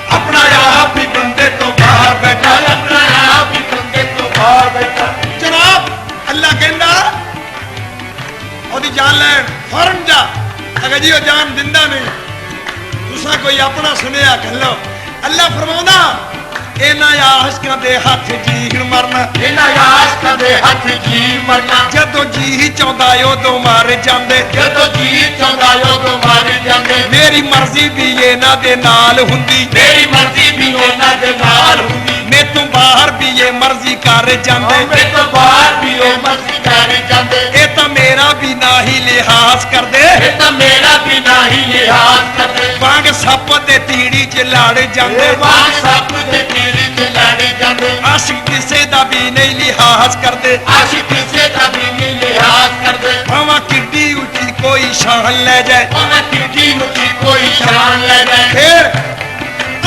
ਆਪਣਾ ਆਪ ਵੀ ਬੰਦੇ ਤੋਂ ਬਾਹਰ ਬੈਠਾ। ਆਪਣਾ ਆਪ ਹੀ ਬੰਦੇ ਤੋਂ ਬਾਹਰ ਬੈਠਾ। ਜਨਾਬ ਅੱਲਾ ਕਹਿੰਦਾ ਉਹਦੀ ਜਾਨ ਲੈਣ ਫੌਰਨ ਜਾ, ਅਗਰ ਜੀ ਉਹ ਜਾਨ ਦਿੰਦਾ ਨਹੀਂ, ਤੁਸੀਂ ਕੋਈ ਆਪਣਾ ਸੁਨੇਹਾ ਕੱਲੋ। ਅੱਲਾ ਫਰਮਾਉਂਦਾ ਇਹਨਾਂ ਆਸ਼ਕਾਂ ਦੇ ਹੱਥ ਜੀਣ ਮਰਨਾ, ਇਹਨਾਂ ਆਸ਼ਕਾਂ ਦੇ ਹੱਥ ਜੀ ਮਰਨਾ, ਜਦੋਂ ਜੀ ਚਾਹੁੰਦਾ ਉਦੋਂ ਮਰ ਜਾਂਦੇ, ਜਦੋਂ ਜੀ ਚਾਹੁੰਦਾ ਉਦੋਂ ਮਰ ਜਾਂਦੇ, ਮੇਰੀ ਮਰਜ਼ੀ ਵੀ ਇਹਨਾਂ ਦੇ ਨਾਲ ਹੁੰਦੀ, ਮੇਰੀ ਮਰਜ਼ੀ ਵੀ ਉਹਨਾਂ ਦੇ ਨਾਲ ਹੁੰਦੀ, ਮੈਂ ਤੋਂ ਬਾਹਰ ਵੀ ਇਹ ਮਰਜ਼ੀ ਕਰ ਜਾਂਦੇ, ਮੇਰੇ ਤੋਂ ਬਾਹਰ ਵੀ ਉਹ ਮਰਜ਼ੀ ਕਰ ਜਾਂਦੇ, ਇਹ ਤਾਂ ਮੇਰਾ ਵੀ ਨਾ ਹੀ ਲਿਹਾਜ਼ ਕਰਦੇ, ਇਹ ਤਾਂ ਮੇਰਾ ਵੀ ਨਹੀਂ ਲਿਹਾਜ਼ ਕਰਦੇ, ਵਾਂਗ ਸੱਪ ਦੇ ਤੀੜੀ 'ਚ ਲੜ ਜਾਂਦੇ, ਬਾਗ ਸੱਪ ਦੇ ਤੀੜੀ ਤੇ ਲੜ ਜਾਂਦੇ, ਆਸ਼ਿਕ ਕਿਸੇ ਦਾ ਵੀ ਨਹੀਂ ਲਿਹਾਜ਼ ਕਰਦੇ, ਆਸ਼ਿਕ ਕਿਸੇ ਦਾ ਵੀ ਨਹੀਂ ਲਿਹਾਜ਼ ਕਰਦੇ, ਭਾਵਾਂ ਕਿੱਡੀ ਉੱਚੀ ਕੋਈ ਸ਼ਾਨ ਲੈ ਜਾਏ, ਉਹਨਾਂ ਕਿੱਡੀ ਉੱਚੀ ਕੋਈ ਸ਼ਾਨ ਲੈ ਜਾਏ, ਫੇਰ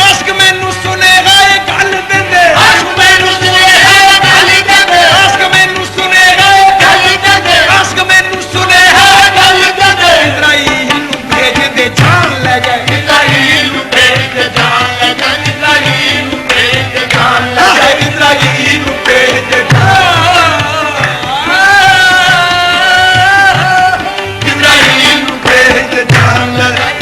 ਆਸ਼ਕ ਮੈਨੂੰ ਸੁਨੇਗਾ ਇਹ ਗੱਲ ਦਿੰਦੇ, ਆਸ਼ਕ ਮੈਨੂੰ ਸੁਨੇਹਾ ਗੱਲ ਦਿੰਦੇ, ਆਸ਼ਕ ਮੈਨੂੰ ਸੁਨੇਗਾ ਇਹ ਗੱਲ ਦਿੰਦੇ, ਆਸ਼ਕ ਮੈਨੂੰ ਸੁਨੇਗਾ ਗੱਲ ਦਿੰਦੇ, ਇਜ਼ਰਾਈਲ ਨੂੰ ਭੇਜਦੇ ਜਾਨ ਲੈ ਗਏ, ਇਜ਼ਰਾਈਲ ਨੂੰ ਭੇਜ ਕੇ ਜਾਨ ਲੈ ਗਏ, ਇਜ਼ਰਾਈਲ ਨੂੰ ਭੇਜ ਕੇ ਜਾਨ ਲੈ ਗਏ, ਇਜ਼ਰਾਈਲ ਨੂੰ ਭੇਜਦੇ ਜਾਨ, ਇਜ਼ਰਾਈਲ ਨੂੰ ਭੇਜਦੇ ਜਾਨ ਲੈ ਗਏ।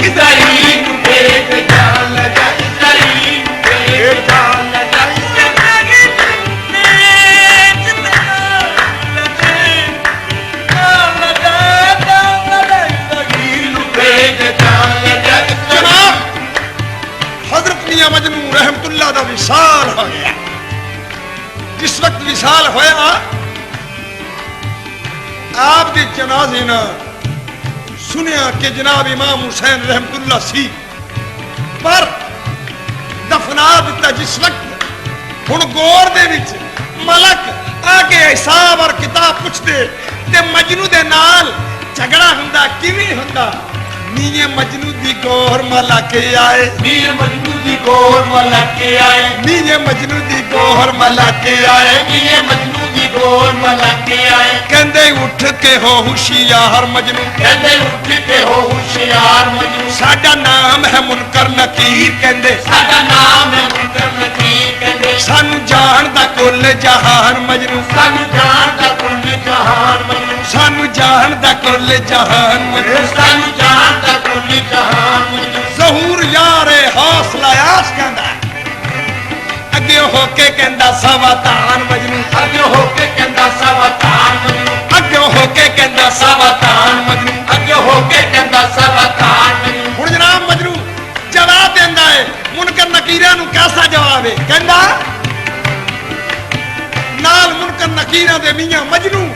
ਇਜ਼ਰਾਈਲ ਨੂੰ ਭੇਜ ਕੇ ਜਾਨ ਲੈ ਗਏ, ਇਜ਼ਰਾਈਲ ਨੂੰ ਭੇਜ ਕੇ ਜਾਨ ਲੈ ਗਏ, ਇਜ਼ਰਾਈਲ ਨੂੰ ਭੇਜ ਕੇ ਜਾਨ ਲੈ ਗਏ, ਜਨਾਬ ਹਜ਼ਰਤ ਮੀਆਂ ਮਜਨੂ ਰਹਿਮਤੁल्लाह ਦਾ ਵਿਸਾਲ ਹੋ ਗਿਆ। ਜਿਸ ਵਕਤ ਵਿਸਾਲ ਹੋਇਆ ਆਪ ਦੇ ਜਨਾਜ਼ੇ ਨਾਲ ਸੁਨਿਆ ਕਿ ਜਨਾਬ ਇਮਾਮ ਹੁਸੈਨ ਰਹਿਮਤੁल्लाह ਸੀ, ਪਰ ਦਫਨਾ ਦਿੱਤਾ। ਜਿਸ ਵਕਤ ਹੁਣ ਗੌਰ ਦੇ ਵਿੱਚ ਮਲਕ ਆ ਕੇ ਹਿਸਾਬ ਔਰ ਕਿਤਾਬ ਪੁੱਛਦੇ ਤੇ ਮਜਨੂ ਦੇ ਨਾਲ ਝਗੜਾ ਹੁੰਦਾ, ਕਿਵੇਂ ਹੁੰਦਾ? ਮੀਆਂ ਮਜਨੂ ਦੀ ਗੋਰ ਮਲਾ ਕੇ ਆਏ ਮੀਰ ਮਜਨੂ ਦੀ ਗੋਰ ਮਲਾ ਕੇ ਆਏ ਮੀਏ ਮਜਨੂ ਦੀ ਗੋਰ ਮਲਾ ਕੇ ਆਏ ਮੀਏ ਮਜਨੂ ਦੀ ਗੋਰ ਮਲਾ ਕੇ ਆਏ ਕਹਿੰਦੇ ਉੱਠ ਕੇ ਹੋ ਹੁਸ਼ਿਆਰ ਮਜਨੂ ਕਹਿੰਦੇ ਉੱਠ ਕੇ ਹੋ ਹੁਸ਼ਿਆਰ ਮਜਨੂ ਸਾਡਾ ਨਾਮ ਹੈ ਮੁਨਕਰ ਨਕੀਰ ਕਹਿੰਦੇ ਸਾਡਾ ਨਾਮ ਹੈ ਮੁਨਕਰ ਨਕੀਰ ਕਹਿੰਦੇ ਸਾਨੂੰ ਜਾਣਦਾ ਕੁੱਲ ਜਹਾਨ ਮਜਨੂ ਸਾਨੂੰ ਜਾਣਦਾ ਕੁੱਲ ਜਹਾਨ ਮਜਨੂ ਸਾਨੂੰ ਜਾਣਦਾ ਕੁੱਲ ਜਹਾਨ ਮਜਨੂ ਸਾਨੂੰ ਜਾਣਦਾ ਕੁੱਲ ਜਹਾਨ ਮਜਨੂ ਜ਼ਹੂਰ ਯਾਰੇ ਹੌਸਲਾ ਆਸ ਕਹਿੰਦਾ ਅੱਗੇ ਹੋ ਕੇ ਕਹਿੰਦਾ ਸਵਾਤਾਨ ਮਜਨੂ ਅੱਗੇ ਹੋ ਕੇ ਕਹਿੰਦਾ ਸਵਾਤਾਨ ਮਜਨੂ ਅੱਗੇ ਹੋ ਕੇ ਕਹਿੰਦਾ ਸਵਾਤਾਨ ਮਜਨੂ ਅੱਗੇ ਹੋ ਕੇ ਕਹਿੰਦਾ ਸਵਾਤਾਨ ਮਜਨੂ ਹੁਣ ਜਨਾਬ ਮਜਨੂ ਜਵਾਬ ਦਿੰਦਾ ਏ ਮੁਨਕਰ ਨਕੀਰਾਂ ਨੂੰ ਕੈਸਾ ਜਵਾਬ ਏ ਕਹਿੰਦਾ ਨਾਲ ਮੁਨਕਰ ਨਕੀਰਾਂ ਦੇ ਮੀਆਂ ਮਜਨੂ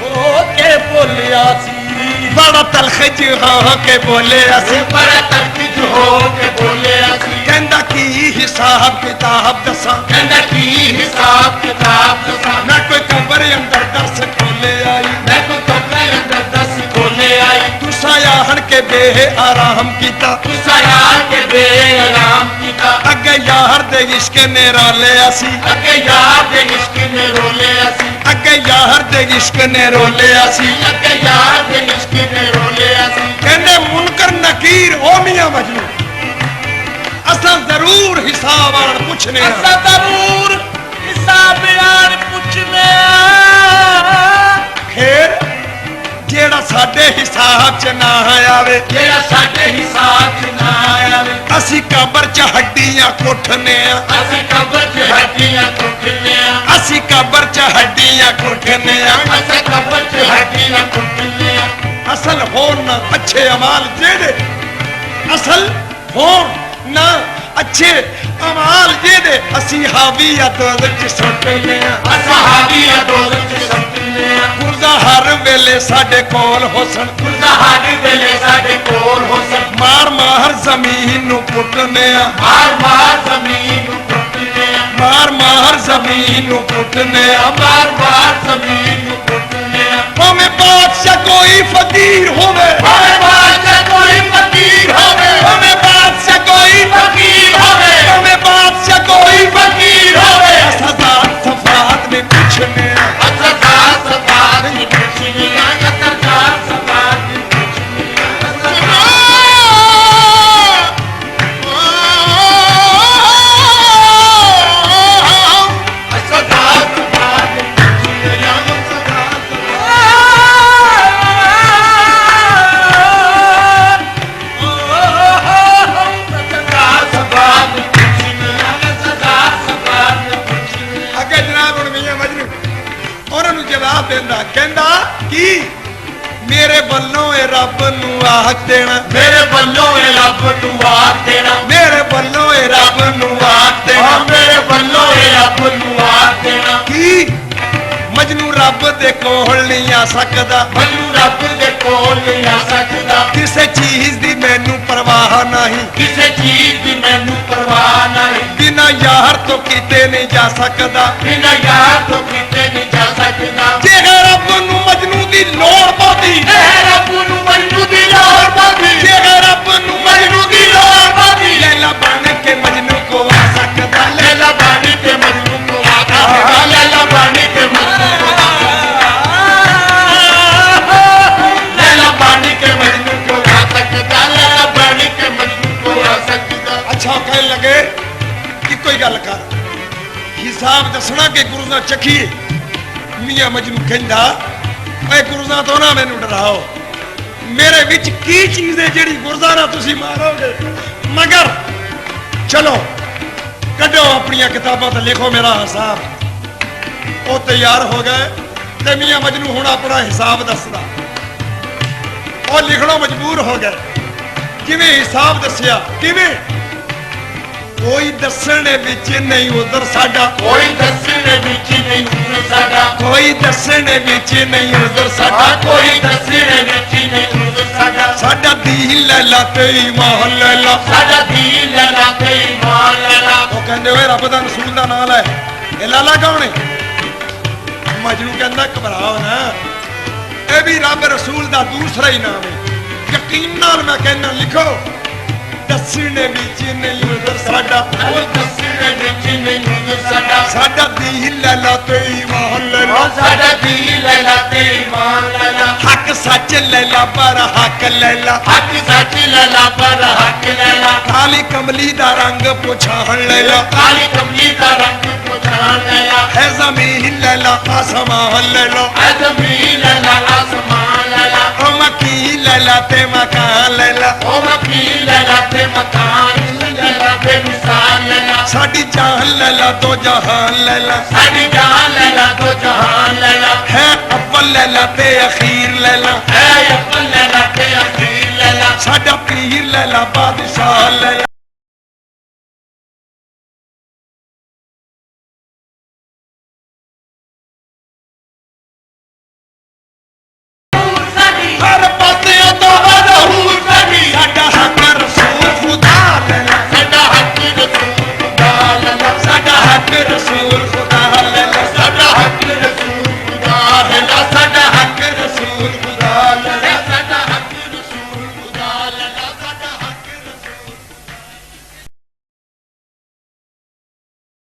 ਹੋ ਕੇ ਬੋਲਿਆ ਸੀ ਬੜਾ ਤਲਖਜ ਹੋ ਕੇ ਬੋਲੇ ਅਸੀਂ ਬੜਾ ਤਲਖਜ ਹੋ ਕੇ ਬੋਲਿਆ ਸੀ ਕਹਿੰਦਾ ਕੀ ਹਿਸਾਬ ਕਿਤਾਬ ਦੱਸਾਂ ਕਹਿੰਦਾ ਕੀ ਹਿਸਾਬ ਕਿਤਾਬ ਦੱਸਾਂ ਮੈਂ ਕੋਈ ਕਬਰ ਅੰਦਰ ਦਰਸ ਖੋਲੇ ਆਈ ਮੈਂ ਕੋਈ ਕਬਰ ਅੰਦਰ ਦਰਸ ਖੋਲੇ ਆਈ ਤੁਸਾਂ ਆਹਣ ਕੇ ਬੇ ਆਰਾਮ ਕੀਤਾ ਤੁਸਾਂ ਆਹਣ ਕੇ ਬੇ ਆਰਾਮ ਕੀਤਾ ਅੱਗੇ ਯਾਰ ਦੇ ਇਸ਼ਕ ਨੇ ਰੋਲਿਆ ਸੀ ਅੱਗੇ ਯਾਰ ਦੇ ਇਸ਼ਕ ਨੇ ਰੋਲਿਆ ਸੀ ਅੱਗੇ ਯਾਰ ਦੇ ਇਸ਼ਕ ਨੇ ਰੋਲਿਆ ਸੀ ਅੱਗੇ ਯਾਰ ਦੇ ਇਸ਼ਕ ਨੇ ਰੋਲਿਆ ਸੀ ਕਹਿੰਦੇ ਮੁਨਕਰ ਨਕੀਰ ਉਹ ਮੀਆਂ ਮਜਨੂ ਅਸਾਂ ਜ਼ਰੂਰ ਹਿਸਾਬ ਆਣ ਪੁੱਛਨੇ ਆ ਅਸਾਂ ਜ਼ਰੂਰ ਹਿਸਾਬ ਆਣ ਪੁੱਛਨੇ ਫੇਰ ਜਿਹੜਾ ਸਾਡੇ ਹਿਸਾਬ ਚ ਨਾ ਆਵੇ ਜਿਹੜਾ ਸਾਡੇ ਹਿਸਾਬ ਚ ਨਾ ਆਵੇ ਅਸੀਂ ਕਬਰ ਚ ਹੱਡੀਆਂ ਕੁੱਟਨੇ ਆ ਅਸੀਂ ਕਬਰ ਚ ਹੱਡੀਆਂ ਕੁੱਟਨੇ ਆ ਅਸੀਂ ਕਬਰ ਚ ਹੱਡੀਆਂ ਕੁੱਟਨੇ ਆ ਅਸੀਂ ਕਬਰ ਚ ਹੱਡੀਆਂ ਕੁੱਟਨੇ ਆ ਅਸਲ ਹੋਣ ਨਾ ਅੱਛੇ ਅਮਾਲ ਜਿਹੜੇ ਅਸਲ ਹੋਣ ਨਾ ਅੱਛੇ ਅਮਾਲ ਜਿਹਦੇ ਅਸੀਂ ਹਾਵੀਅਤ ਵਿੱਚ ਸੁੱਟਨੇ ਆ ਅਸਹਾਬੀਆਂ ਦੋਜ਼ਖ ਚ ਸੁੱਟਨੇ ਆ ਗੁਰਦਾ ਹਰ ਵੇਲੇ ਸਾਡੇ ਕੋਲ ਹੁਸਨ ਗੁਰਦਾ ਹਰ ਵੇਲੇ ਸਾਡੇ ਕੋਲ ਹੁਸਨ ਮਾਰ ਮਾਰ ਜ਼ਮੀਨ ਨੂੰ ਪੁੱਟਨੇ ਆ ਮਾਰ ਮਾਰ ਜ਼ਮੀਨ ਨੂੰ ਕੁੱਟਨੇ ਆ ਮਾਰ ਮਾਰ ਜ਼ਮੀਨ ਨੂੰ ਪੁੱਟਨੇ ਆ ਮਾਰ ਮਾਰ ਜ਼ਮੀਨ ਨੂੰ ਕੁੱਟਨੇ ਆ ਭਾਵੇਂ ਬਾਦਸ਼ਾਹ ਕੋਈ ਫਕੀਰ ਹੋਵੇ ਭਾਵੇਂ ਬਾਦਸ਼ਾਹ ਕੋਈ ਫਕੀਰ ਹੋਵੇ ਭਾਵੇਂ ਬਾਦਸ਼ਾਹ ਕੋਈ ਫਕੀਰ ਹੋਵੇ ਭਾਵੇਂ ਬਾਦਸ਼ਾਹ ਕੋਈ ਫਕੀਰ ਹੋਵੇ ਸਜ਼ਾਤ ਸਫਾਤ ਵੀ ਪੁੱਛਨੇ ਆ ਅਸਰਦਾਰ ਸਫਾਤ ਦੀ ਪੁੱਛਨੀ ਆ ਅਸਰਦਾਰ ਸਫਾਤ ਦੀ ਪੁੱਛਨੀ ਆ ਅਸਰਦਾਰ ਸਫਾਤ ਦੀ ਪੁੱਛਨੀ ਆ ਅਸਰਦਾਰ ਸਫਾਤ ਦੀ ਪੁੱਛਨੀ ਆ ਅਸਰਦਾਰ ਸਫਾਤ ਦੀ ਪੁੱਛਨੀ ਆ ਅੱਗੇ ਜਨਾਬ ਹੁਣ ਮੀਆਂ ਮਜਨੂ ਉਹਨਾਂ ਨੂੰ ਜਵਾਬ ਦਿੰਦਾ ਕਹਿੰਦਾ ਕੀ ਮੇਰੇ ਵੱਲੋਂ ਇਹ ਰੱਬ ਨੂੰ ਆਖ ਦੇਣਾ ਮੇਰੇ ਵੱਲੋਂ ਇਹ ਰੱਬ ਨੂੰ ਆਖ ਦੇਣਾ ਮੇਰੇ ਵੱਲੋਂ ਇਹ ਰੱਬ ਨੂੰ ਆਖ ਦੇਣਾ ਹਾਂ ਮੇਰੇ ਵੱਲੋਂ ਇਹ ਰੱਬ ਨੂੰ ਆਖ ਦੇਣਾ ਕੀ ਮਜਨੂ ਰੱਬ ਦੇ ਕੋਲ ਨਹੀਂ ਆ ਸਕਦਾ ਮੈਨੂੰ ਰੱਬ ਦੇ ਕੋਲ ਨਹੀਂ ਆ ਸਕਦਾ ਕਿਸੇ ਚੀਜ਼ ਦੀ ਮੈਨੂੰ ਪਰਵਾਹ ਨਹੀਂ ਕਿਸੇ ਚੀਜ਼ ਦੀ ਮੈਨੂੰ ਪਰਵਾਹ ਨਹੀਂ ਬਿਨਾਂ ਯਾਰ ਤੋਂ ਕਿਤੇ ਨਹੀਂ ਜਾ ਸਕਦਾ ਬਿਨਾਂ ਯਾਰ ਤੋਂ ਕਿਤੇ ਨਹੀਂ ਜਾ ਸਕਦਾ ਜੇ ਰੱਬ ਨੂੰ ਮਜਨੂ ਦੀ ਲੋੜ ਪਉਂਦੀ ਇਹ ਰੱਬ ਨੂੰ ਮਜਨੂ ਦੀ ਲੋੜ ਪਉਂਦੀ ਜੇ ਰੱਬ ਨੂੰ ਮਜਨੂ ਦੀ ਲੋੜ ਪਉਂਦੀ ਲੈਲਾ ਬਣ ਕੇ ਮਜਨੂ ਕੋ ਆ ਸਕਦਾ ਲੈਲਾ ਬਾਣੀ ਤੇ ਮਜਨੂ ਕੋ ਆ ਸਕਦਾ ਲੈਲਾ ਬਾਣੀ ਤੇ ਮਜਨੂ ਕੋ ਆ ਲੈਲਾ ਬਾਣੀ ਕੇ ਮਜਨੂ ਕੋ ਆ ਸਕਦਾ ਲੈਲਾ ਬਾਣੀ ਕੇ ਮਜਨੂ ਕੋ ਆ ਸਕਦਾ ਅੱਛਾ ਕਹਿਣ ਲੱਗੇ ਕਿ ਕੋਈ ਗੱਲ ਕਰ ਹਿਸਾਬ ਦੱਸਣਾ ਕਿ ਗੁਰੂ ਚੱਖੀਏ ਮੀਆਂ ਮਜਨੂ ਕਹਿੰਦਾ ਓਏ ਗੁਰਜ਼ਾਂ ਤੋਂ ਨਾ ਮੈਨੂੰ ਡਰਾਓ ਮੇਰੇ ਵਿੱਚ ਕੀ ਚੀਜ਼ ਹੈ ਜਿਹੜੀ ਗੁਰਜ਼ਾਂ ਨਾਲ ਤੁਸੀਂ ਮਾਰੋਗੇ ਮਗਰ ਚਲੋ ਕੱਢੋ ਆਪਣੀਆਂ ਕਿਤਾਬਾਂ ਤੇ ਲਿਖੋ ਮੇਰਾ ਹਿਸਾਬ ਉਹ ਤਿਆਰ ਹੋ ਗਏ ਤੇ ਮੀਆਂ ਮਜਨੂ ਹੁਣ ਆਪਣਾ ਹਿਸਾਬ ਦੱਸਦਾ ਉਹ ਲਿਖਣੋਂ ਮਜਬੂਰ ਹੋ ਗਏ ਕਿਵੇਂ ਹਿਸਾਬ ਦੱਸਿਆ ਕਿਵੇਂ ਕੋਈ ਦੱਸਣ ਵਿੱਚ ਨਹੀਂ ਉਧਰ ਸਾਡਾ ਕੋਈ ਦੱਸਣ ਵਿੱਚ ਨਹੀਂ ਉਧਰ ਸਾਡਾ ਕੋਈ ਦੱਸਣ ਵਿੱਚ ਨਹੀਂ ਉਧਰ ਸਾਡਾ ਕੋਈ ਦੱਸਣ ਵਿੱਚ ਨਹੀਂ ਉਧਰ ਸਾਡਾ ਸਾਡਾ ਦੀਨ ਲੈ ਲਾ ਤੇ ਈਮਾਨ ਲੈ ਲਾ ਸਾਡਾ ਦੀਨ ਲੈ ਲਾ ਤੇ ਈਮਾਨ ਲੈ ਲਾ ਉਹ ਕਹਿੰਦੇ ਓਏ ਰੱਬ ਦਾ ਰਸੂਲ ਦਾ ਨਾਮ ਲੈ ਇਹ ਲਾਲਾ ਕੌਣ ਹੈ ਮਜਨੂ ਕਹਿੰਦਾ ਘਬਰਾਓ ਨਾ ਇਹ ਵੀ ਰੱਬ ਰਸੂਲ ਦਾ ਦੂਸਰਾ ਹੀ ਨਾਮ ਹੈ ਯਕੀਨ ਨਾਲ ਮੈਂ ਕਹਿੰਦਾ ਲਿਖੋ ਦੱਸਣੇ ਵਿੱਚ ਨਹੀਂ ਸਾਡਾ ਉਹ ਦੱਸਣੇ ਵਿੱਚ ਨਹੀਂ ਸਾਡਾ ਦਿਲ ਲੈ ਲਾ ਤੇ ਈਮਾਨ ਲੈ ਲਾ ਸਾਡਾ ਦਿਲ ਲੈ ਲਾ ਤੇ ਈਮਾਨ ਲੈ ਲਾ ਹੱਕ ਸੱਚ ਲੈ ਲਾ ਪਰ ਹੱਕ ਲੈ ਲਾ ਹੱਕ ਸੱਚ ਲੈ ਲਾ ਪਰ ਹੱਕ ਲੈ ਲਾ ਕਾਲੀ ਕਮਲੀ ਦਾ ਰੰਗ ਪੁਛਾਣ ਲੈ ਲਾ ਕਾਲੀ ਕਮਲੀ ਦਾ ਰੰਗ ਪਛਾਣ ਲੈ ਲਾ ਹੈ ਜ਼ਮੀਨ ਲੈ ਲਾ ਆਸਮਾਨ ਲੈ ਲਾ ਐ ਜ਼ਮੀਨ ਲੈ ਲਾ ਆਸਮਾਨ ਲੈ ਲਾ ਓ ਮੱਕੀ ਲੈ ਲਾ ਤੇ ਮਕਾਨ ਲੈ ਲਾ ਉਹ ਮੱਕੀ ਲੈ ਲਾ ਤੇ ਮਕਾਨ ਲੈ ਲਾ ਬੇਮਿਸਾਲ ਲੈ ਲਾ ਸਾਡੀ ਜਾਨ ਲੈ ਲਾ ਦੋ ਜਹਾਨ ਲੈ ਲਾ ਸਾਡੀ ਜਾਨ ਲੈ ਲਾ ਦੋ ਜਹਾਨ ਲੈ ਲਾ ਹੈ ਅਵਲ ਲੈ ਲਾ ਤੇ ਅਖੀਰ ਲੈ ਲਾ ਐ ਅੱਪਲ ਲੈ ਲਾ ਤੇ ਅਖੀਰ ਲੈ ਲਾ ਸਾਡਾ ਪੀਰ ਲੈ ਲਾ ਬਾਦਸ਼ਾਹ ਲੈ